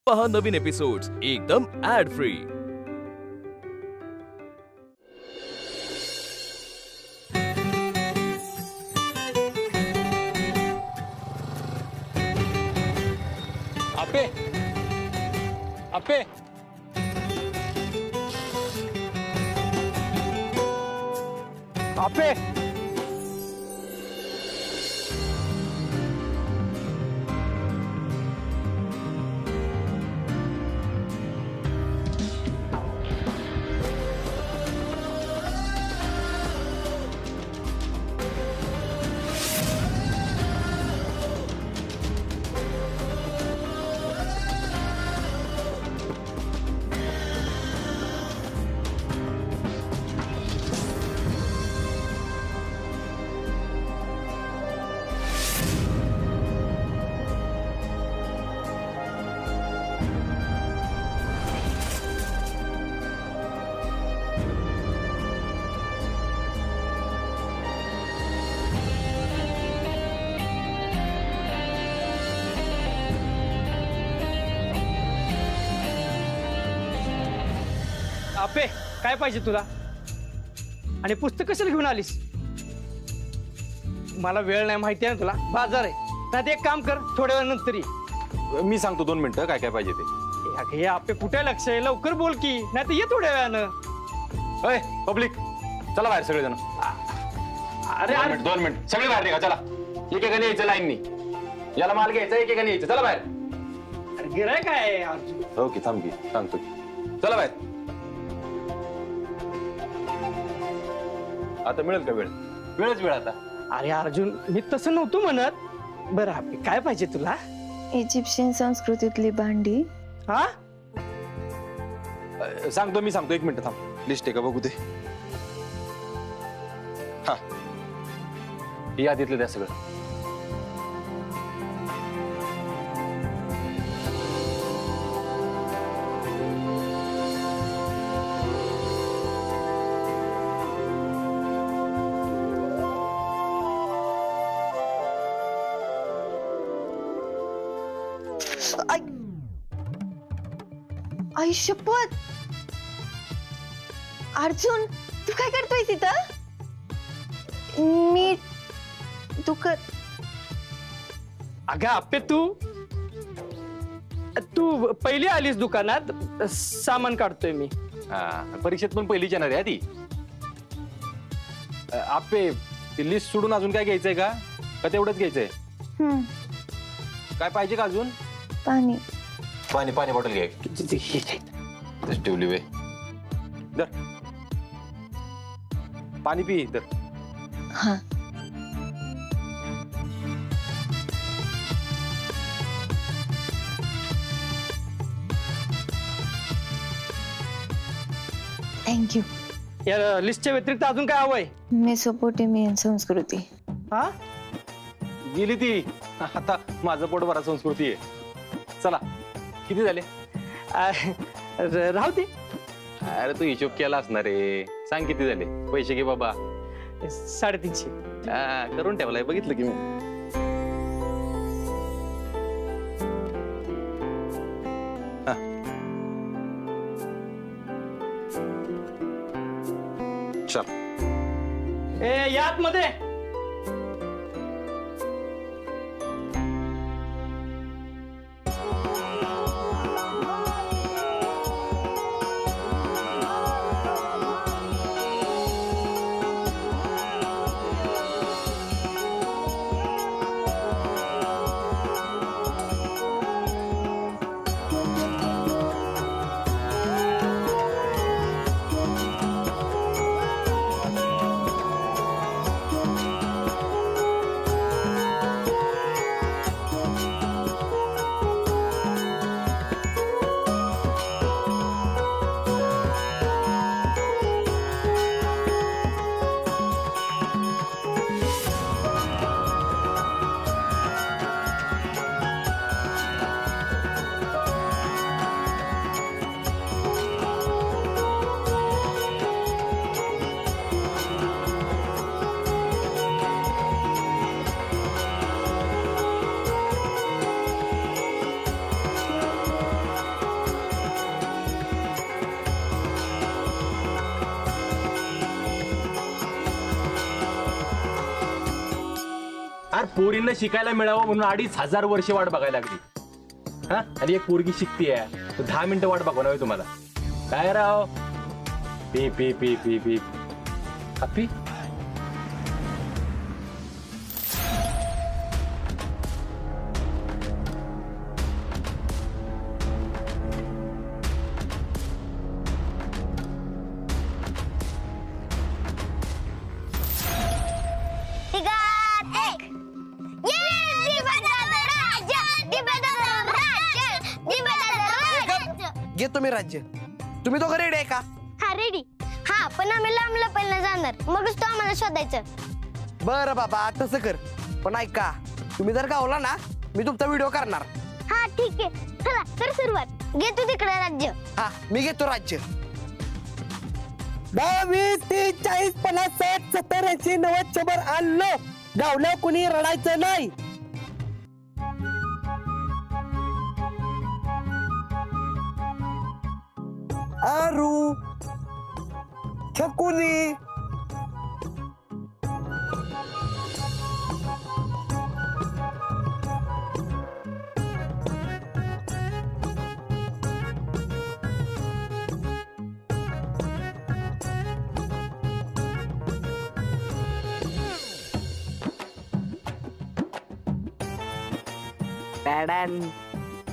पहा नवीन एपिसोड्स एकदम add free. आपे आपे आपे आपे काय पाहिजे तुला आणि पुस्तक कशाला घेऊन आलीस? मला वेळ नाही माहिती आहे ना तुला, बाजार आहे. नाही एक काम कर, थोड्या वेळानंतर ये. मी सांगतो 2 मिनिटं काय काय पाहिजे ते. हे आपे कुठे लक्ष आहे? लवकर बोल की, नाही तर ये थोड्या वेळानं. अय पब्लिक चला बाहेर सगळेजण. अरे अरे 2 मिनिट सगळे बाहेर निघा. चला एकेकाने यायचं लाईननी. याला माल घ्यायचा, एकेकाने यायचं. चला बाहेर. गिराय काय अर्जुन? ओके थांब की सांगतो. चला बाहेर. आता मिळेल का वेळ? वेळच वेळ आता. अरे अर्जुन, मी तसं नव्हतो म्हणत. बरं आपे काय पाहिजे तुला? इजिप्शियन संस्कृतीतली भांडी. हा सांगतो मी सांगतो. 1 मिनिट थांब. लिस्ट आहे का बघू दे. हा यादीतलं द्या सगळं. आई शपथ! अर्जुन, तू काय करतोय तिथं? मी दुखत. अगं आपे तू पहिली आलीस दुकानात, सामान काढतोय मी. हा परीक्षेत पण पहिलीच येणार आहे ती. आपे ती लिस्ट सोडून अजून काय घ्यायचंय का? का तेवढंच घ्यायचंय? काय पाहिजे का अजून? पाणी. पाणी पाणी बॉटल घ्या. ठेवली वे. दर पाणी पी. तर हा थँक्यू. या लिस्टच्या व्यतिरिक्त अजून काय हवंय? मेसोपोटेमियन संस्कृती. हा गेली ती. आता माझं पोट भरा संस्कृती आहे. चला किती झाले? राहू दे. अरे तू हिशोब केला असणार रे. सांग किती झाले? पैसे घे बाबा. 350. करून ठेवलाय बघितलं की मी. चल यात मध्ये अरे पोरींना शिकायला मिळावं म्हणून 2,500 वर्ष वाट बघायला लागली हा. आणि एक पोरगी शिकतीये 10 मिनिटं वाट बघावं नव्हे तुम्हाला. काय राव P P P P P अपी. घेतो मी राज्य. तुम्ही दोघं रेडी आहे का? हा रेडी. हा पण आम्ही लांब लपायला जाणार मगच तो आम्हाला शोधायचं. बरं बाबा तसं कर. पण ऐका तुम्ही जर गावला ना मी तुमचा व्हिडिओ करणार. हा ठीक आहे चला कर सुरुवात. घेतो तिकडे राज्य. हा मी घेतो राज्य. 10 20 30 40 50 60 70 80 90 100 आणलं. गावल्या कुणी रडायचं नाही. आरू छकुली टॅडन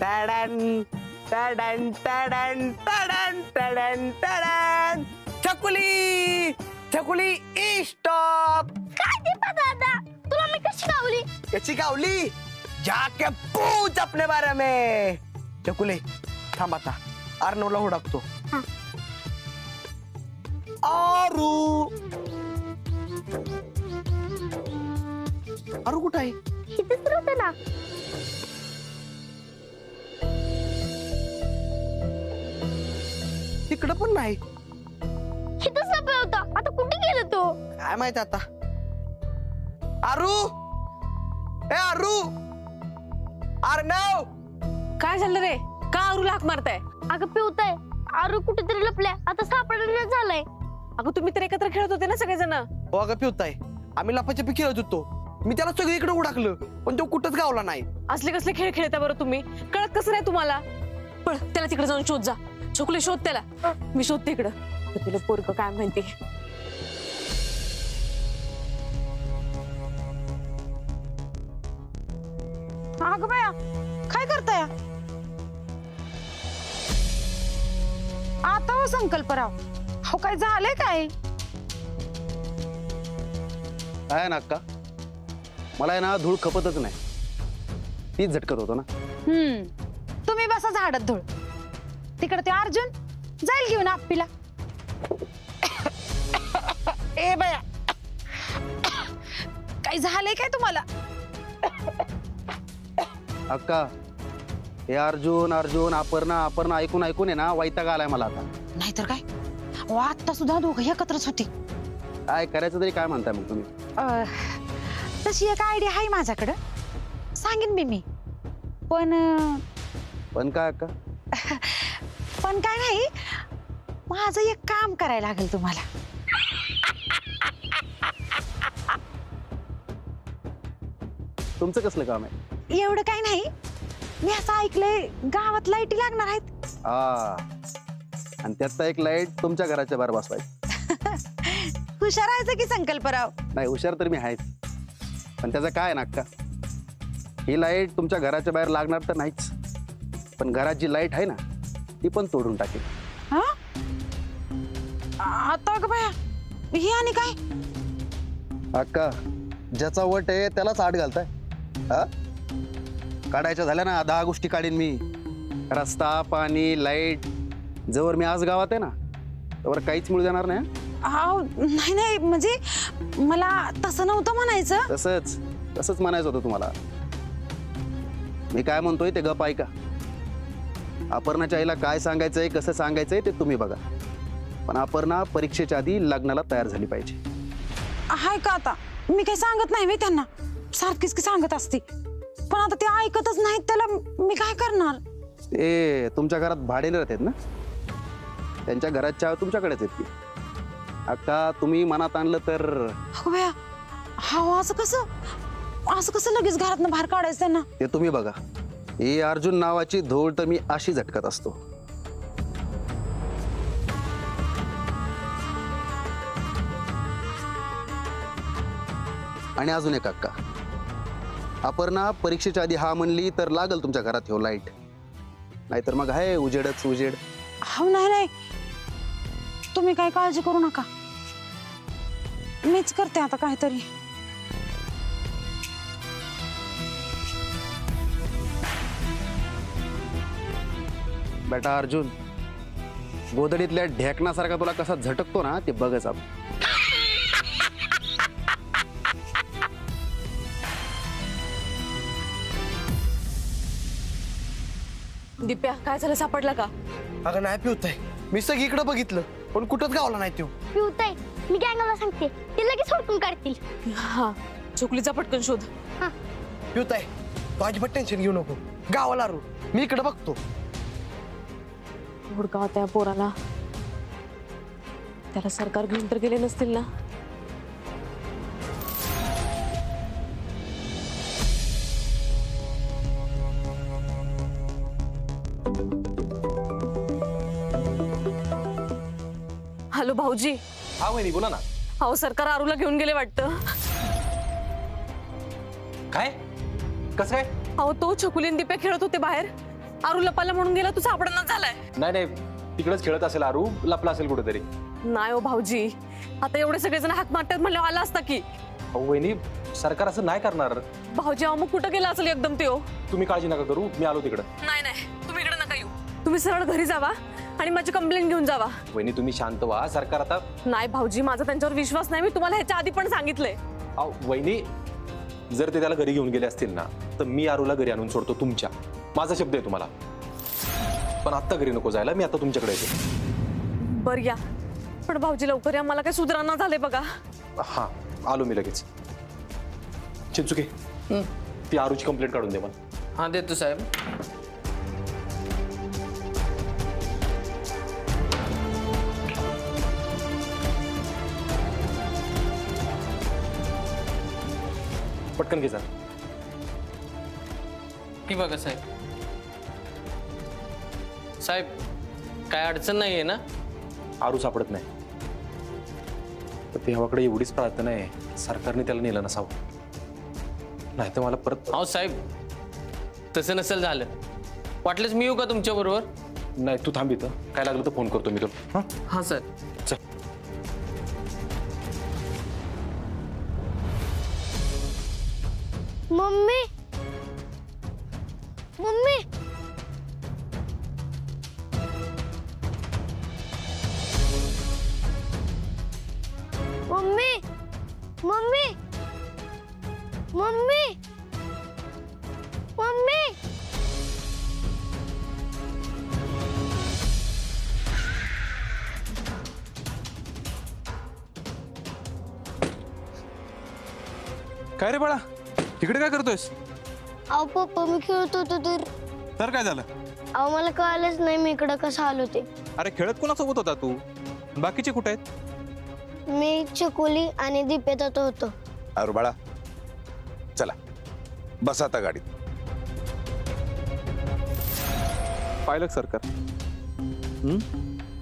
टॅडन टॅडन टॅडन टॅडन टॅडन टॅडन. छकुली छकुली स्टॉप. काय दीपा दादा तुला मी कशी गावली? याची गावली जाके पूछ अपने बारे में. छकुली थांब आता अर्णवला हुडकतो. आरू आरू कुठं आहे? इथेच राहते ना. तिकडं पण नाही. इथेच लपला होता. आता कुठे गेला तो? काय माहित आता. आरू ए आरू अर्णव. काय झालं रे? का आरूला हाक मारताय? अगं पिवताय आरू कुठेतरी लपल्या. आता सापडणं झालंय. अगं तुम्ही तर एकत्र खेळत होते ना सगळेजण. हो अगं पिवताय आम्ही लपाछपी खेळत होतो. मी त्याला सगळीकडे उडाकलं पण तो कुठंच गावला नाही. असले कसले खेळ खेळता बरं तुम्ही? कळत कसं नाही तुम्हाला? पण त्याला तिकडे जाऊन शोध जा. छोकले शोध त्याला. मी शोधते इकडं. तुला पोरगं काय माहिती. अगं बाया काय करताय आता? हो संकल्पराव हो काय झालंय काय? आहे ना अक्का मला आहे ना धूळ खपतच नाही. तीच झटकत होतो ना. तुम्ही बसा झाडात धूळ. तिकडे ते अर्जुन जाईल घेऊन आप्पीला. ए बाया काय झालंय काय तुम्हाला? अक्का हे अर्जुन अर्जुन अपर्णा अपर्णा ऐकून ऐकून आहे ना वैताग आलाय मला आता. नाहीतर काय अहो, आता सुद्धा दोघं एकत्रच होती. काय करायचं तरी काय म्हणताय मग तुम्ही? तशी एक आयडिया आहे माझ्याकडं. सांगेन मी पण काय अक्का? पण काय नाही माझं एक काम करायला लागेल तुम्हाला. तुमचं कसलं काम आहे? एवढं काय नाही. मी असं ऐकलंय गावात लाईटी लागणार आहेत. हा आणि त्यातला एक लाईट तुमच्या घराच्या बाहेर बसवायची. हुशार आहे की संकल्पराव. नाही हुशार तर मी आहेच पण त्याचं काय आहे ना अक्का ही लाईट तुमच्या घराच्या बाहेर लागणार तर नाहीच पण घरात जी लाईट आहे ना ती पण तोडून टाकेल. आता ग बाया ही आणि काय? अक्का ज्याचा वट आहे त्यालाच आड घालताय. हा काढायच्या झाल्या ना 10 गोष्टी काढीन मी. रस्ता पाणी लाईट जवळ मी आज गावात आहे ना त्यावर काहीच मिळू देणार नाही. नाही नाही म्हणजे मला तसं नव्हतं म्हणायचं. तसंच म्हणायचं होतं तुम्हाला. मी काय म्हणतोय ते गप ऐका. अपर्णाच्या आईला काय सांगायचंय कसं सांगायचंय ते तुम्ही बघा पण अपर्णा परीक्षेच्या आधी लग्नाला तयार झाली पाहिजे. हाय का आता मी काही सांगत नाही मी त्यांना. सारखीच की सांगत असते पण आता ते ऐकतच नाहीत. त्याला मी काय करणार? ते तुमच्या घरात भाडेने राहतात ना त्यांच्या घराच्या तुमच्याकडेच आहेत की. अक्का तुम्ही मनात आणलं तर. हो बया हो असं कसं? असं कसं लगेच घरातनं बाहेर काढायचं त्यांना? ते तुम्ही बघा. ही अर्जुन नावाची धूळ तर मी अशी झटकत असतो. आणि अजून एक अक्का, अपर्णा परीक्षेच्या आधी हा म्हणली तर लागल तुमच्या घरात ठेव लाईट, नाहीतर मग आहे उजेडच उजेड. हो नाही, तुम्ही काय काळजी करू नका, मीच करते आता काहीतरी. बेटा अर्जुन, गोदडीतल्या ढेकणासारखा तुला कसा झटकतो ना ते बघच आपण. दिप्या काय झालं, सापडला का? अगं नाही पिवताय, मी सगळीकडे बघितलं पण कुठंच गावला नाही तो. पिवताय मी गँगला सांगते, ते लगेच हुडकून काढतील. हा, चोकलीचा पटकन शोध. पिवताय तू अजिबात टेन्शन घेऊ नको, गावाला रू मी इकडे बघतो. हुडका त्या पोराला, त्याला सरकार घेऊन तर गेले नसतील ना? हॅलो भाऊजी. हा वहिनी बोला ना. अहो सरकार आरूला घेऊन गेले वाटतं. काय? कसं काय? अहो तो छकुलीन दिप्या खेळत होते बाहेर, आरू लपाला म्हणून गेला, तू सापडणार झालाय. नाही तिकडेच खेळत असेल आरू, लपला असेल कुठेतरी. नाही हो भाऊजी, आता एवढे सगळेजण हाक मारतात म्हणल्यावर आला असता की. अहो वहिनी, सरकार असं नाही करणार. भाऊजी अहो मग कुठं गेला असेल एकदम ते? हो तुम्ही काळजी नका करू, मी आलो तिकडं. नाही तुम्ही इकडे नका येऊ, तुम्ही सरळ घरी जावा आणि माझी कंप्लेंट घेऊन जावा. वहिनी तुम्ही शांत व्हा, सरकार आता. नाही भाऊजी, माझा त्यांच्यावर विश्वास नाही, मी तुम्हाला ह्याच्या आधी पण सांगितलंय. अहो वहिनी, जर ते त्याला घरी घेऊन गेले असतील ना तर मी आरूला घरी आणून सोडतो तुमच्या. माझा शब्द आहे तुम्हाला. पण आता घरी नको जायला, मी आता तुमच्याकडे येतो. बर या, पण भाऊजी लवकर या, मला काही सुधारणा झाले बघा. हा आलो मी लगेच. चिंचुके, ती आरूची कंप्लेंट काढून दे मला. हा देतो साहेब. पटकन घे जा. ही बघा साहेब. साहेब काय अडचण नाहीये ना? आरू सापडत नाही, तर तेव्हाकडे एवढीच प्रार्थना आहे, सरकारने त्याला नेलं नसावं, नाही तर मला परत. अहो साहेब तसं नसेल झालं, वाटलंच मी येऊ का तुमच्या बरोबर? नाही तू थांब इथं, काय लागलं तर फोन करतो मी तुला. हा सर. चल. Mummy mummy mummy mummy mummy mummy काय रे बाळा, तिकडे काय करतोयस? अहो पप्पा मी खेळत होतो तर काय झालं? अहो मला कळालंच नाही मी इकडं कसं आलो ते. अरे खेळत कोणासोबत होता तू? बाकीचे कुठे आहेत? मी चकोली आणि दीपेत होतो. अरे बाळा चला बस आता गाडीत. पाहिलं सरकार,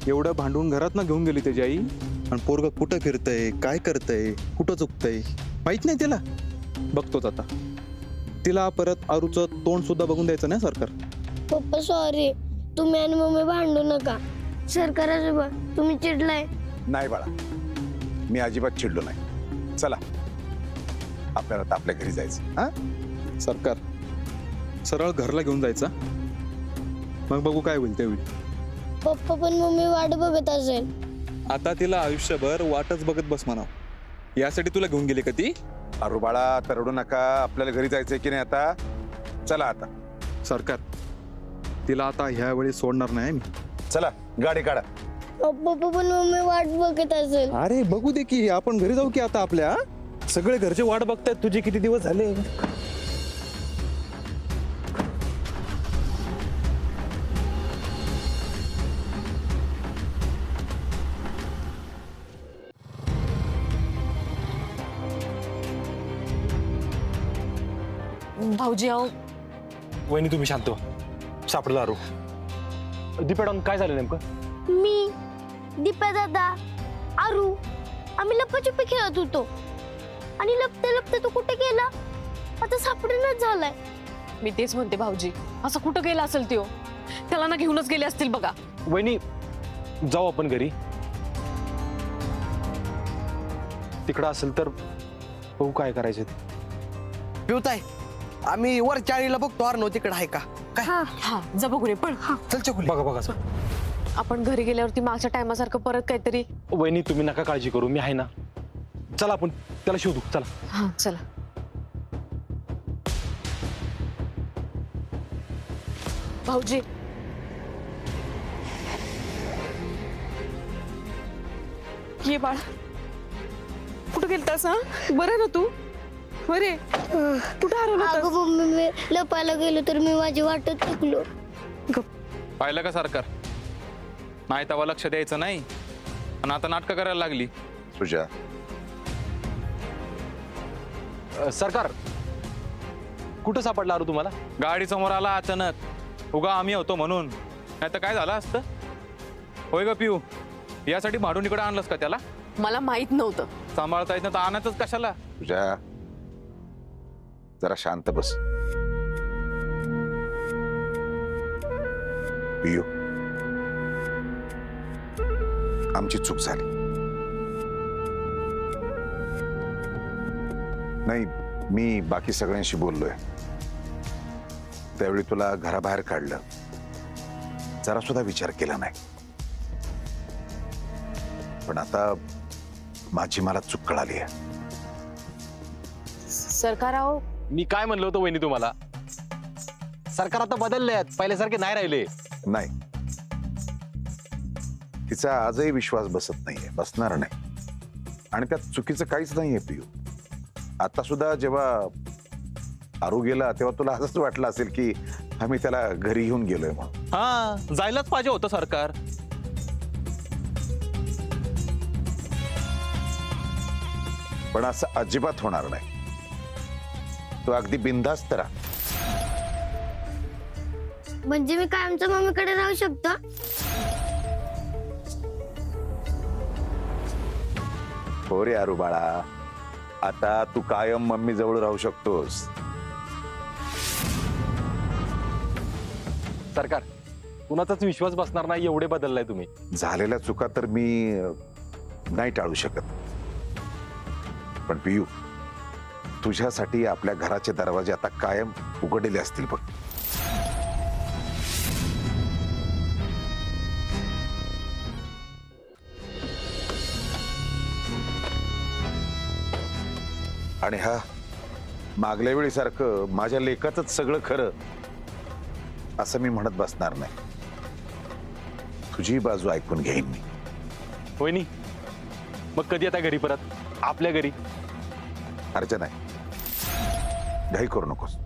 एवढं भांडून घरात ना घेऊन गेली त्याची आई, आणि पोरग कुठं फिरतय, काय करतय, कुठं चुकतय माहित नाही त्याला. बघतोच आता, तिला परत आरूचं तोंड सुद्धा बघून द्यायचं नाही सरकार. पप्पा सॉरी, तुम्ही आणि मम्मी भांडू नका. सरकार आजोबा तुम्ही चिडलाय. नाही बाळा, मी अजिबात चिडलो नाही. चला आपल्याला आता आपल्या घरी जायचं. हा सरकार, सरळ घरला घेऊन जायचा, मग बघू काय होईल ते होईल. पप्पा पण मम्मी वाट बघत असेल. आता तिला आयुष्यभर वाटच बघत बस म्हणाव, यासाठी तुला घेऊन गेली का ती? अरे बाळा आता रडू नका, आपल्याला घरी जायचंय की नाही आता. चला आता. सरकार, तिला आता ह्या वेळी सोडणार नाही मी. चला गाडी काढा. पप्पा पण मम्मी वाट बघत असेल. अरे बघू दे की, आपण घरी जाऊ की आता आपल्या. सगळे घरचे वाट बघतायत तुझे, किती दिवस झाले. भाऊजी अहो वहिनी तुम्ही शांत व्हा. सापडला आरू. दीपेडॉन काय झालं नेमकं? मी दीपा दादा आरू आम्ही लपाछुपी खेळत होतो आणि लपते लपते तो कुठे गेला आता सापडेनाच झालाय. मी तेच म्हणते भाऊजी असं कुठं गेला असेल त्यो त्याला ना घेऊनच गेले असतील बघा. वहिनी जाऊ आपण घरी. तिकडं असेल तर बघू काय करायचं ते. पिवताय आम्ही वर चाळीला बघतो अर्णव तिकडे आहे का काय. हा जा बघू रे पण चल चकुले. बघा बघा सर. आपण घरी गेल्यावरती मागच्या टायमासारखं परत काहीतरी. वहिनी तुम्ही नका काळजी करू, मी आहे ना. चला आपण त्याला शोधू. चला. हा चला. भाऊजी ये बाळ कुठं गेलतास? बरं ना तू? बरे कुठं हरवलं होतास? अगं मम्मी मी लपायला गेलो तर मी माझी वाटत चुकलो. पाहिलं का सरकार, नाही तेव्हा लक्ष द्यायचं नाही आणि आता नाटकं करायला लागली. तुझ्या सरकार कुठं सापडला आरू तुम्हाला? गाडी समोर आला अचानक, उगा आम्ही होतो म्हणून, नाही तर काय झालं असतं. होय ग पिऊ, यासाठी भाडून इकडे आणलंस का त्याला? मला माहित नव्हतं. सांभाळता येत नाही तर आणायचंच कशाला? तुझ्या जरा शांत बस. पियू आमची चूक झाली. नाही, मी बाकी सगळ्यांशी बोललोय. त्यावेळी तुला घराबाहेर काढलं, जरा सुद्धा विचार केला नाही. पण आता माझी मला चूक कळाली आहे. सरकार अहो मी काय म्हणलं होतं वहिनी तुम्हाला? सरकार आता बदलले आहेत, पहिल्यासारखे नाही राहिले. नाही, तिचा आजही विश्वास बसत नाहीये, बसणार नाही. आणि त्यात चुकीचं काहीच नाहीये पियू. आता सुद्धा जेव्हा आरू गेला तेव्हा तुला असंच वाटलं असेल की आम्ही त्याला घरी घेऊन गेलोय म्हणून. हा, जायलाच पाहिजे होतं सरकार. पण असं अजिबात होणार नाही. तो अगदी बिनधास्त राहा. म्हणजे मी कायमच्या मम्मीकडे राहू शकतो? हो रे आरू बाळा, आता तू कायम मम्मी जवळ राहू शकतोस. सरकार कुणाचाच विश्वास बसणार नाही एवढे बदललाय तुम्ही. झालेल्या चुका तर मी नाही टाळू शकत. पण पियू, तुझ्यासाठी आपल्या घराचे दरवाजे आता कायम उघडलेले असतील बघ. आणि हा मागल्या वेळी सारखं माझ्या लेखातच सगळं खरं असं मी म्हणत बसणार नाही. तुझी बाजू ऐकून घेईन मी. वहिनी मग कधी आता घरी परत? आपल्या घरी? अर्चना, घाई करू नकोस.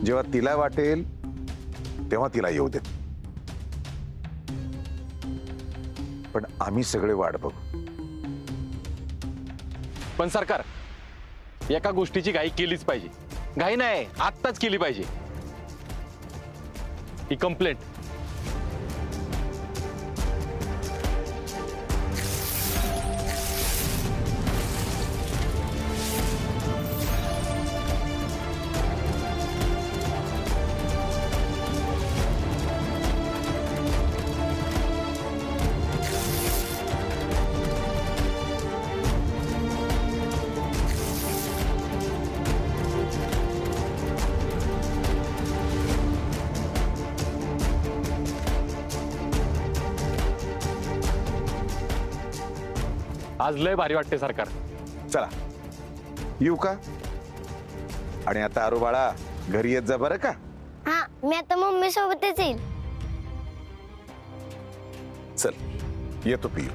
जेव्हा तिला वाटेल तेव्हा तिला येऊ देत. पण आम्ही सगळे वाट बघू. पण सरकार एका गोष्टीची घाई केलीच पाहिजे. घाई नाही, आत्ताच केली पाहिजे. ही कंप्लेंट. आज लय भारी वाटते सरकार. चला येऊ का? आणि आता आरू बाळा घरी येत जा बरं का? हा, मी आता मम्मी सोबतच येईल. चल येतो पियू.